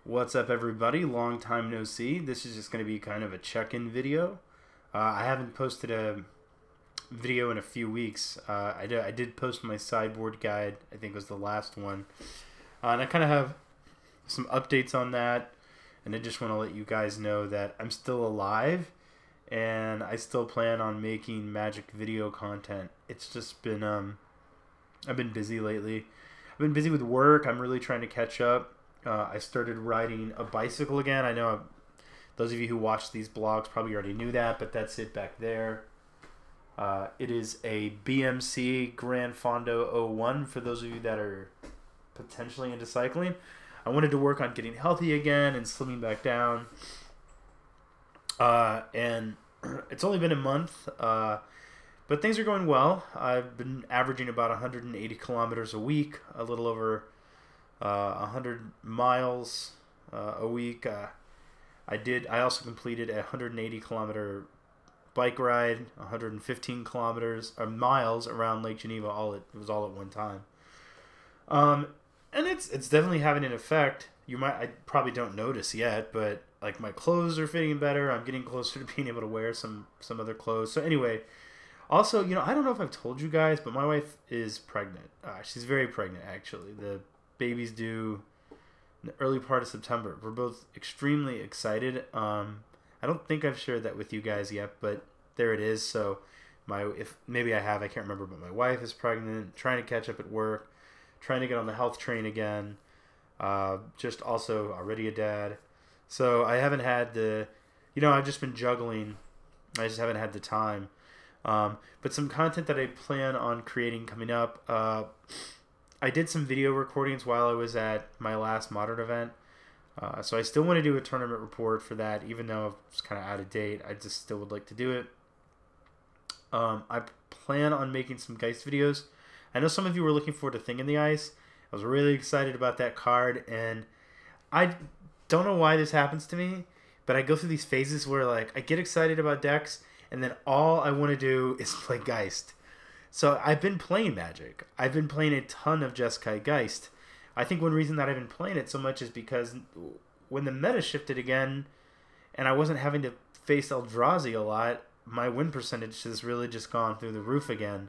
What's up, everybody? Long time no see. This is just going to be kind of a check-in video. I haven't posted a video in a few weeks. I did post my sideboard guide. I think was the last one, and I kind of have some updates on that. And I just want to let you guys know that I'm still alive, and I still plan on making Magic video content. It's just been I've been busy lately. I've been busy with work. I'm really trying to catch up. I started riding a bicycle again. I know those of you who watch these blogs probably already knew that, but that's it back there. It is a BMC Gran Fondo 01 for those of you that are potentially into cycling. I wanted to work on getting healthy again and slimming back down. And it's only been a month, but things are going well. I've been averaging about 180 kilometers a week, a little over 100 miles a week. I also completed a 180 kilometer bike ride, 115 kilometers or miles around Lake Geneva. It was all at one time. And it's definitely having an effect. I probably don't notice yet, but like my clothes are fitting better. I'm getting closer to being able to wear some other clothes. So anyway, also, I don't know if I've told you guys, but my wife is pregnant. She's very pregnant, actually. The baby's due in the early part of September. We're both extremely excited. I don't think I've shared that with you guys yet, but there it is. So if maybe I have, I can't remember, but my wife is pregnant, trying to catch up at work, trying to get on the health train again. Just also already a dad. So I haven't had I've just been juggling. I just haven't had the time. But some content that I plan on creating coming up. I did some video recordings while I was at my last Modern event. So I still want to do a tournament report for that, even though it's kind of out of date. I just still would like to do it. I plan on making some Geist videos. I know some of you were looking forward to Thing in the Ice. I was really excited about that card, and I don't know why this happens to me, but I go through these phases where like I get excited about decks, and then all I want to do is play Geist. So I've been playing Magic. I've been playing a ton of Jeskai Geist. I think one reason that I've been playing it so much is because when the meta shifted again, and I wasn't having to face Eldrazi a lot, my win percentage has really just gone through the roof again.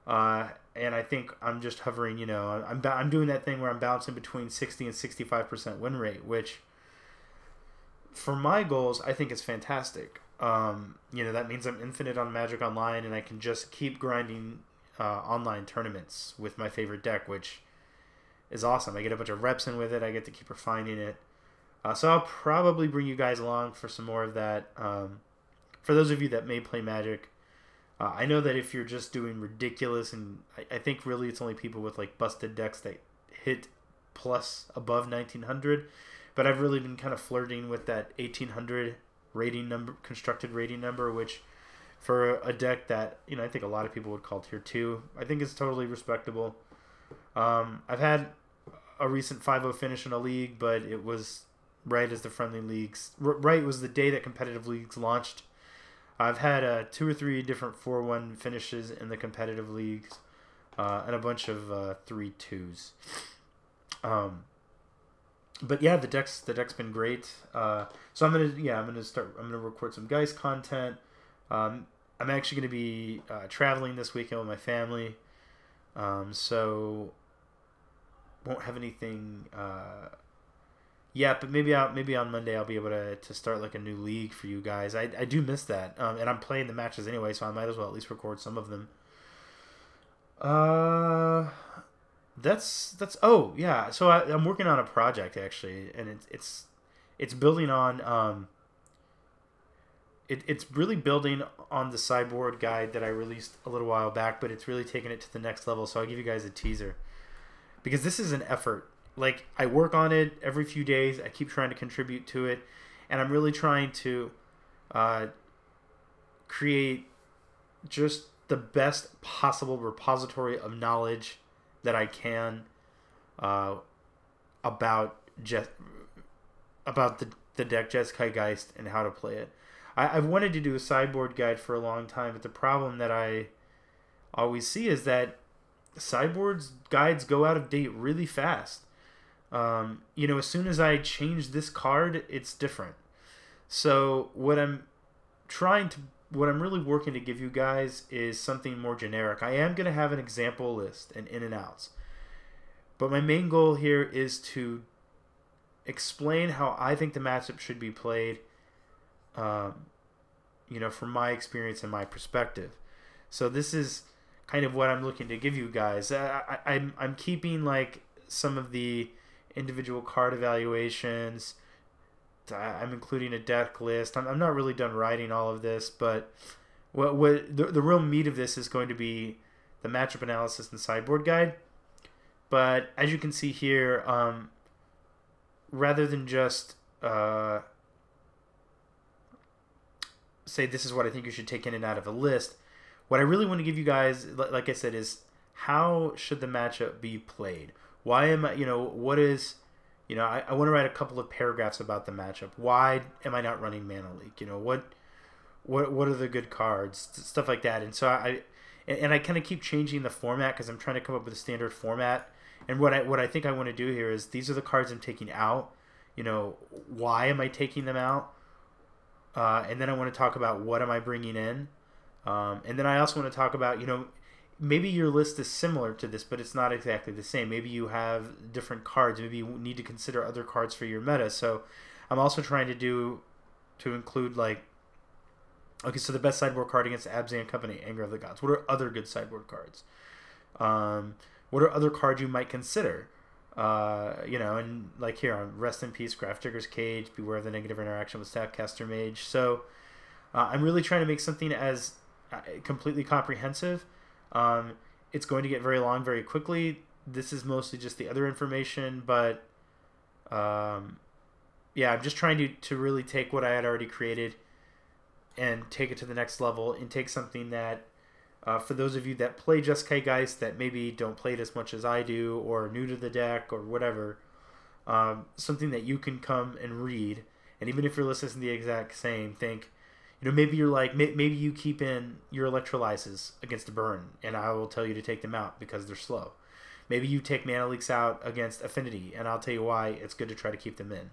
And I think I'm just hovering, I'm doing that thing where I'm bouncing between 60 and 65% win rate, which for my goals, I think is fantastic. That means I'm infinite on Magic Online, and I can just keep grinding online tournaments with my favorite deck, which is awesome. I get a bunch of reps in with it. I get to keep refining it. So I'll probably bring you guys along for some more of that. For those of you that may play Magic, I know that if you're just doing ridiculous, and I think really it's only people with like busted decks that hit plus above 1900, but I've really been kind of flirting with that 1800 rating number, constructed rating number, which for a deck that I think a lot of people would call tier 2, I think is totally respectable. I've had a recent 5-0 finish in a league, but it was right as the friendly leagues, right was the day that competitive leagues launched. I've had 2 or 3 different 4-1 finishes in the competitive leagues, and a bunch of 3-2s. But yeah, the deck's been great. So I'm gonna record some Geist content. I'm actually gonna be traveling this weekend with my family, so won't have anything yet. But maybe on Monday I'll be able to start like a new league for you guys. I do miss that, and I'm playing the matches anyway, so I might as well at least record some of them. That's oh yeah. So I'm working on a project actually, and it's building on it's really building on the sideboard guide that I released a little while back, but it's really taking it to the next level. So I'll give you guys a teaser, because this is an effort. Like, I work on it every few days. I keep trying to contribute to it, and I'm really trying to create just the best possible repository of knowledge that I can about the deck Jeskai Geist and how to play it. I've wanted to do a sideboard guide for a long time, but the problem that I always see is that sideboards guides go out of date really fast. You know, as soon as I change this card, it's different. So what I'm really working to give you guys is something more generic. I am going to have an example list and in and outs. But my main goal here is to explain how I think the matchup should be played, you know, from my experience and my perspective. So this is kind of what I'm looking to give you guys. I'm keeping like some of the individual card evaluations. I'm including a deck list. I'm not really done writing all of this, but the real meat of this is going to be the matchup analysis and sideboard guide. But as you can see here, rather than just say this is what I think you should take in and out of a list, what I really want to give you guys, like I said, is how should the matchup be played? Why am I, you know, what is, you know, I want to write a couple of paragraphs about the matchup. Why am I not running Mana Leak? You know, what are the good cards? Stuff like that. And so I kind of keep changing the format because I'm trying to come up with a standard format. And what I think I want to do here is these are the cards I'm taking out. You know, why am I taking them out? And then I want to talk about what am I bringing in. And then I also want to talk about, you know, maybe your list is similar to this, but it's not exactly the same. Maybe you have different cards. Maybe you need to consider other cards for your meta. So I'm also trying to include like, okay, so the best sideboard card against Abzan Company, Anger of the Gods. What are other good sideboard cards? What are other cards you might consider? You know, and like here on Rest in Peace, Grafdigger's Cage, Beware of the Negative Interaction with Snapcaster Mage. So I'm really trying to make something as completely comprehensive. It's going to get very long very quickly. This is mostly just the other information, but yeah, I'm just trying to really take what I had already created and take it to the next level and take something that for those of you that play Jeskai Geist that maybe don't play it as much as I do or are new to the deck or whatever, something that you can come and read, and even if your list isn't the exact same, think, you know, maybe you're like, maybe you keep in your Electrolyzes against a burn, and I will tell you to take them out because they're slow. Maybe you take Mana Leaks out against Affinity, and I'll tell you why it's good to try to keep them in.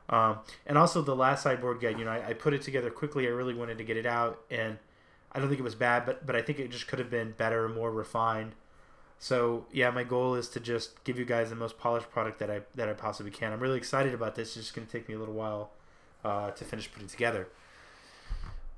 And also the last sideboard guide, you know, I put it together quickly. I really wanted to get it out, and I don't think it was bad, but I think it just could have been better, more refined. So yeah, my goal is to just give you guys the most polished product that I possibly can. I'm really excited about this. It's just going to take me a little while to finish putting together.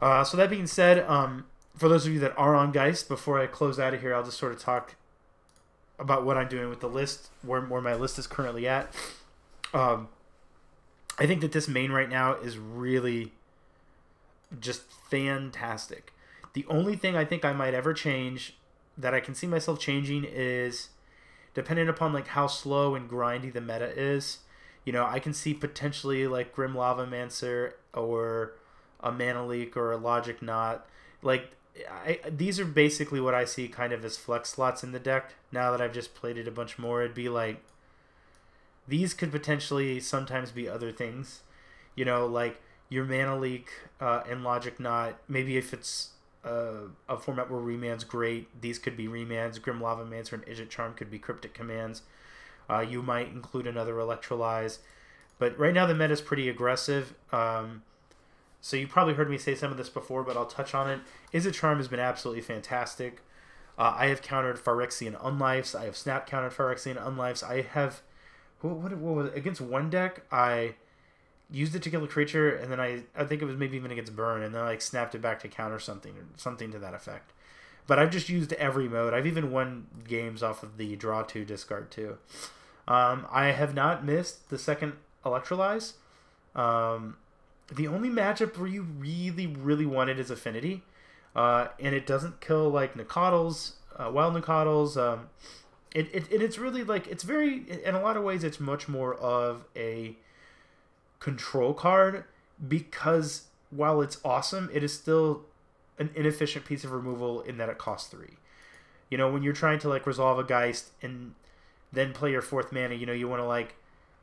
So that being said, for those of you that are on Geist, before I close out of here, I'll just sort of talk about what I'm doing with the list, where my list is currently at. I think that this main right now is really just fantastic. The only thing I think I might ever change that I can see myself changing is depending upon like how slow and grindy the meta is. You know, I can see potentially like Grim Lavamancer or a Mana Leak or a Logic Knot. Like, these are basically what I see kind of as flex slots in the deck. Now that I've just played it a bunch more, it'd be like, these could potentially sometimes be other things. You know, like your Mana Leak and Logic Knot. Maybe if it's a format where Remand's great, these could be Remands. Grim Lavamancer and Idjit Charm could be Cryptic Commands. You might include another Electrolyze. But right now the meta is pretty aggressive. So you probably heard me say some of this before, but I'll touch on it. Idjit Charm has been absolutely fantastic. I have countered Phyrexian Unlifes. I have snap countered Phyrexian Unlifes. I have... What was it? Against one deck, I used it to kill a creature, and then I think it was maybe even against Burn, and then I like snapped it back to counter something, or something to that effect. But I've just used every mode. I've even won games off of the draw 2, discard 2. I have not missed the second Electrolyze. The only matchup where you really, really want it is Affinity. And it doesn't kill like Nicodles, Wild Nicodles. It's really like, it's very, in a lot of ways, it's much more of a control card because while it's awesome, it is still an inefficient piece of removal in that it costs 3. You know, when you're trying to like resolve a Geist and then play your 4th mana, you know, you want to like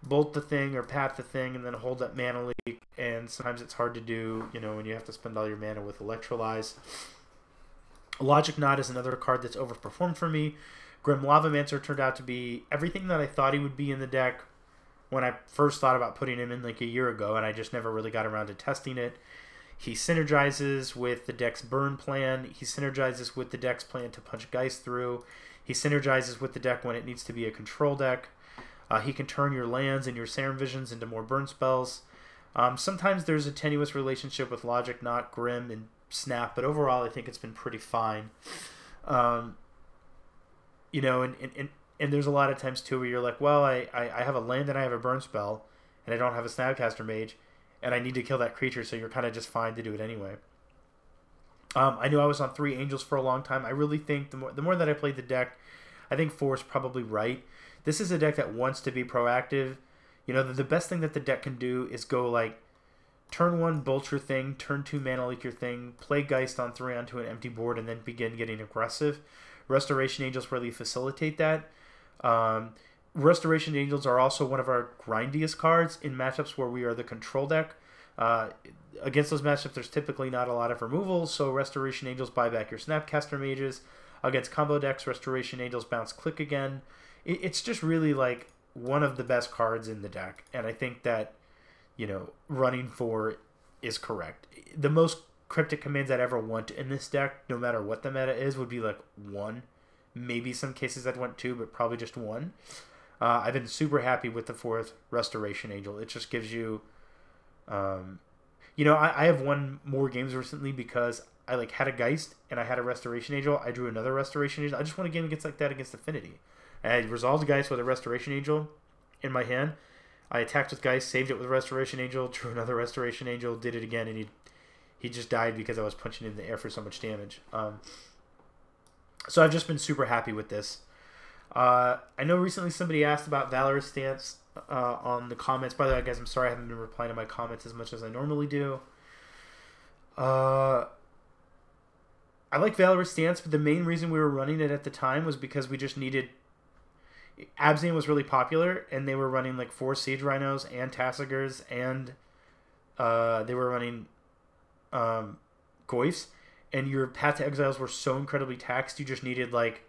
bolt the thing or path the thing and then hold that Mana Leak, and sometimes it's hard to do, you know, when you have to spend all your mana with Electrolyze. Logic Knot is another card that's overperformed for me. Grim Lavamancer turned out to be everything that I thought he would be in the deck, when I first thought about putting him in like a year ago, and I just never really got around to testing it. He synergizes with the deck's burn plan. He synergizes with the deck's plan to punch Geist through. He synergizes with the deck when it needs to be a control deck. He can turn your lands and your Serum Visions into more burn spells. Sometimes there's a tenuous relationship with Logic, Knot, Grim, and Snap, but overall I think it's been pretty fine. You know, and there's a lot of times too where you're like, well, I have a land and I have a burn spell, and I don't have a Snapcaster Mage, and I need to kill that creature, so you're kind of just fine to do it anyway. I knew I was on 3 Angels for a long time. I really think the more that I played the deck, I think 4 is probably right. This is a deck that wants to be proactive. You know, the best thing that the deck can do is go like, turn 1, bolt your thing, turn 2, mana leak your thing, play Geist on 3 onto an empty board, and then begin getting aggressive. Restoration Angels really facilitate that. Restoration Angels are also one of our grindiest cards in matchups where we are the control deck. Against those matchups, there's typically not a lot of removals, so Restoration Angels buy back your Snapcaster Mages. Against combo decks, Restoration Angels bounce Click again. It's just really like one of the best cards in the deck, and I think that, you know, running 4 is correct. The most cryptic commands I'd ever want in this deck, no matter what the meta is, would be like 1. Maybe some cases I'd want 2, but probably just 1. I've been super happy with the 4th Restoration Angel. It just gives you, you know, I have won more games recently because I like had a Geist and I had a Restoration Angel. I drew another Restoration Angel. I just won a game against like that against Affinity. And I resolved the Geist with a Restoration Angel in my hand. I attacked with Geist, saved it with Restoration Angel, drew another Restoration Angel, did it again, and he just died because I was punching in the air for so much damage. So I've just been super happy with this. I know recently somebody asked about Valorous Stance on the comments. By the way, guys, I'm sorry I haven't been replying to my comments as much as I normally do. I like Valorous Stance, but the main reason we were running it at the time was because we just needed... Abzan was really popular, and they were running like 4 Siege Rhinos and Tassigars, and they were running Goyfs, and your Path to Exiles were so incredibly taxed, you just needed like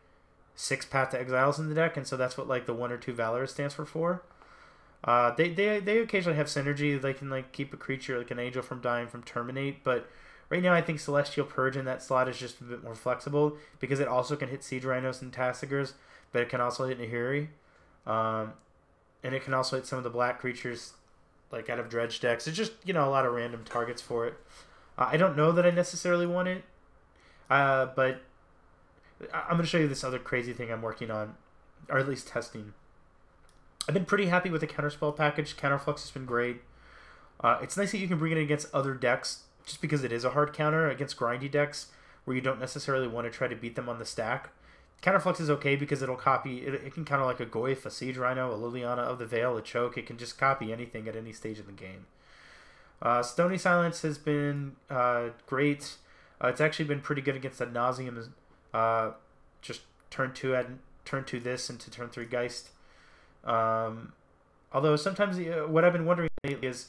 6 Path to Exiles in the deck, and so that's what like the 1 or 2 Valorous Stance were for. They occasionally have synergy. They can like keep a creature like an Angel from dying from Terminate, but right now I think Celestial Purge in that slot is just a bit more flexible because it also can hit Siege Rhinos and Tassigars, but it can also hit Nahiri. And it can also hit some of the black creatures like out of Dredge decks. It's just, you know, a lot of random targets for it. I don't know that I necessarily want it, but I'm going to show you this other crazy thing I'm working on, or at least testing. I've been pretty happy with the Counterspell package. Counterflux has been great. It's nice that you can bring it against other decks, just because it is a hard counter against grindy decks where you don't necessarily want to try to beat them on the stack. Counterflux is okay because it'll copy, it can counter like a Goyf, a Siege Rhino, a Liliana of the Veil, a Choke. It can just copy anything at any stage of the game. Stony Silence has been great. It's actually been pretty good against Ad Nauseam. Just turn 2 this into turn 3 Geist. Although sometimes what I've been wondering lately is,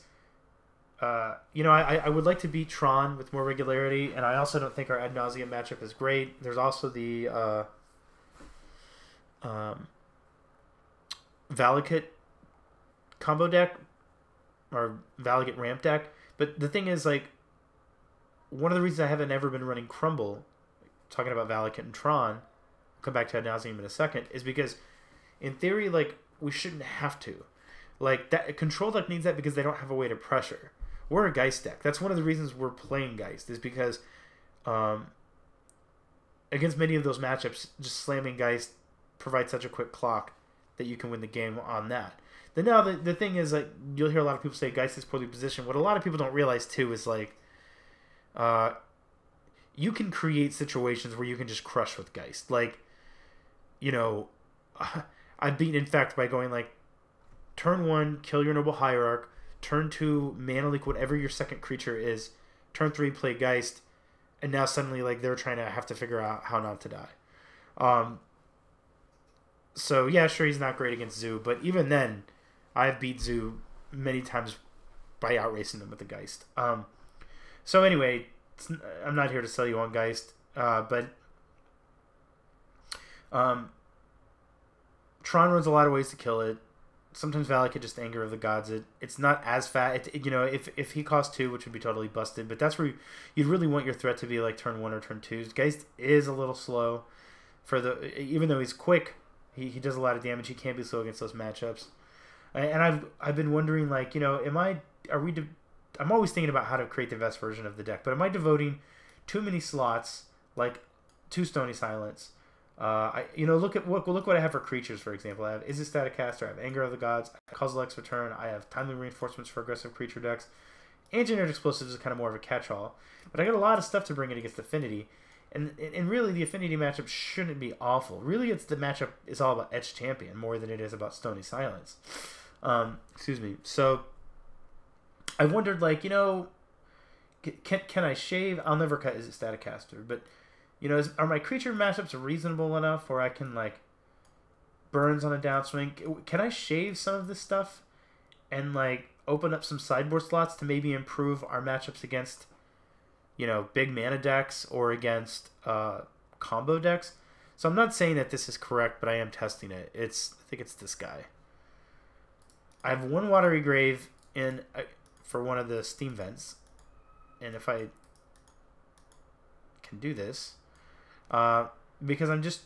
you know, I would like to beat Tron with more regularity, and I also don't think our Ad Nauseam matchup is great. There's also the Valakut combo deck, or Valakut ramp deck. But the thing is, like, one of the reasons I haven't ever been running Crumble, talking about Valakut and Tron, I'll come back to Ad Nauseam in a second, is because in theory, like, we shouldn't have to. Like, that control deck needs that because they don't have a way to pressure. We're a Geist deck. That's one of the reasons we're playing Geist, is because against many of those matchups, just slamming Geist provides such a quick clock that you can win the game on that. Then now the thing is, like, you'll hear a lot of people say Geist is poorly positioned. What a lot of people don't realize too is, like, you can create situations where you can just crush with Geist. Like, you know, I've beaten Infect by going like, turn 1, kill your Noble Hierarch, turn 2, mana leak whatever your second creature is, turn 3, play Geist, and now suddenly, like, they're trying to have to figure out how not to die. So yeah, sure, he's not great against Zoo, but even then, I've beat Zoo many times by outracing them with the Geist. So anyway, I'm not here to sell you on Geist, but Tron runs a lot of ways to kill it. sometimes Valakut just Anger of the Gods. It's not as fat. You know, if he costs 2, which would be totally busted, but that's where you'd really want your threat to be like turn 1 or turn 2. Geist is a little slow for even though he's quick, he does a lot of damage. He can't be slow against those matchups. And I've been wondering, like, you know, I'm always thinking about how to create the best version of the deck, but am I devoting too many slots, like 2 Stony Silence? Look what I have for creatures, for example. I have Izzet Staticaster, I have Anger of the Gods, I have Kozilek's Return, I have Timely Reinforcements for aggressive creature decks, and Engineered Explosives is kind of more of a catch-all. But I got a lot of stuff to bring in against Affinity, and really the Affinity matchup shouldn't be awful. Really, the matchup is all about Etched Champion more than it is about Stony Silence. Excuse me. So I wondered, like, you know, can I shave? I'll never cut Izzet Staticaster, but you know, are my creature matchups reasonable enough where I can, like, burns on a downswing? Can I shave some of this stuff and, like, open up some sideboard slots to maybe improve our matchups against, you know, big mana decks or against combo decks? So I'm not saying that this is correct, but I am testing it. I think it's this guy. I have 1 Watery Grave in for one of the Steam vents, and if I can do this. Because this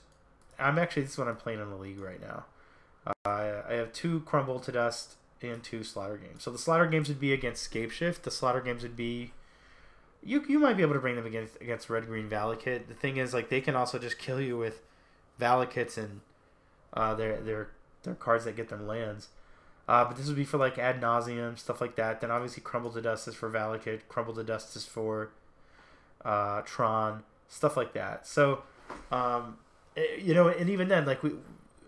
is what I'm playing in the league right now. I have 2 Crumble to Dust and 2 Slaughter Games. So the Slaughter Games would be against Scapeshift. The Slaughter Games would be, you might be able to bring them against Red Green Valakut. The thing is, like, they can also just kill you with Valakuts and their cards that get them lands. But this would be for, like, Ad Nauseam, stuff like that. Then obviously Crumble to Dust is for Valakut. Crumble to Dust is for Tron. Stuff like that. So, you know, and even then, like,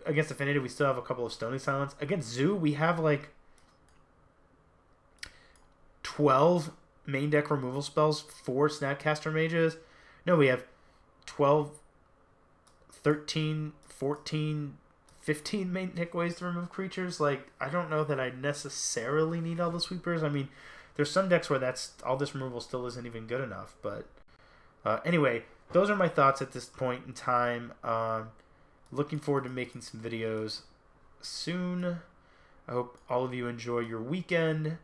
against Affinity, we still have a couple of Stony Silence. Against Zoo, we have, like, 12 main deck removal spells for Snapcaster Mages. No, we have 12, 13, 14, 15 main deck ways to remove creatures. Like, I don't know that I necessarily need all the sweepers. I mean, there's some decks where all this removal still isn't even good enough, but anyway, those are my thoughts at this point in time. Looking forward to making some videos soon. I hope all of you enjoy your weekend.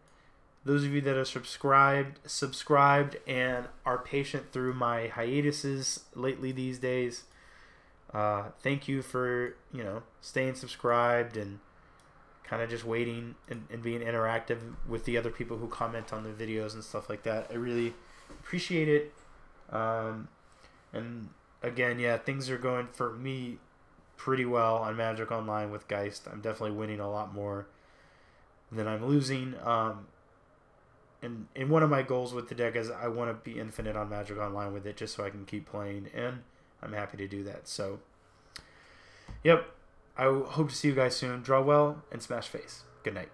Those of you that are subscribed and are patient through my hiatuses lately these days, thank you for, you know, staying subscribed and kind of just waiting and being interactive with the other people who comment on the videos and stuff like that. I really appreciate it. And again, yeah, things are going for me pretty well on Magic Online with Geist. I'm definitely winning a lot more than I'm losing. And one of my goals with the deck is I want to be infinite on Magic Online with it just so I can keep playing, and I'm happy to do that. So, yep, I hope to see you guys soon. Draw well and smash face. Good night.